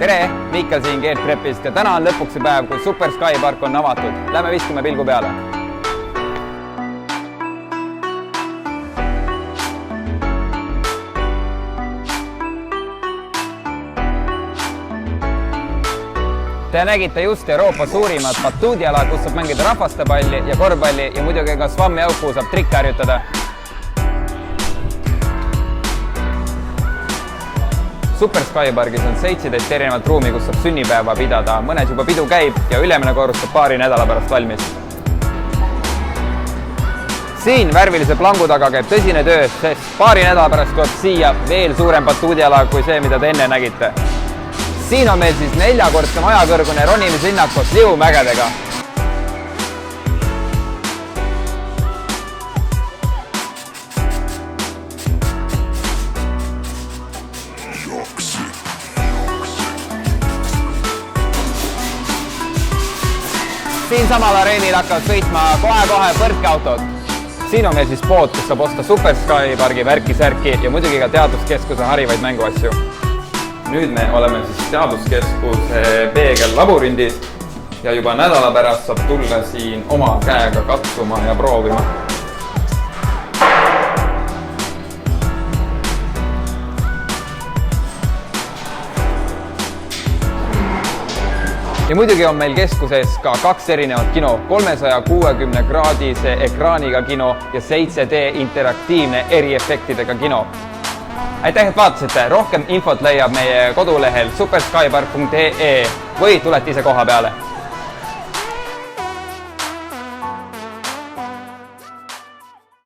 tere, Miikal siin Geert Trepist ja täna on lõpuks see päev, kui Super Sky Park on avatud. Lähme viskame pilgu peale. Te nägite just Euroopa suurimat batuudiala, kus saab mängida rahvastepalli ja korvpalli ja muidugi ka Svammi auku saab trikke harjutada. Super Sky Pargis on 17 erinevat ruumi, kus saab sünnipäeva pidada. Mõnes juba pidu käib ja ülemine korrus saab paari nädala pärast valmis. Siin värvilise plangu taga käib tõsine töö, sest paari nädala pärast tuleb siia veel suurem batuudiala kui see, mida te enne nägite. Siin on meil siis 4-kordse majakõrgune ronimislinnak koos liumägedega. Siin samal areenil hakkavad sõitma kohe-kohe põrkeautod. Siin on meil siis pood, kus saab osta Super Sky Pargi värki-särki ja muidugi ka teaduskeskuse harivaid mänguasju. Nüüd me oleme siis teaduskeskuse peegellabürindis ja juba nädala pärast saab tulla siin oma käega katsuma ja proovima. Ja muidugi on meil keskuses ka 2 erinevat kino, 360-kraadise ekraaniga kino ja 7D interaktiivne eriefektidega kino. Aitäh, et vaatasite! Rohkem infot leiab meie kodulehel superskypark.ee või tulete ise koha peale.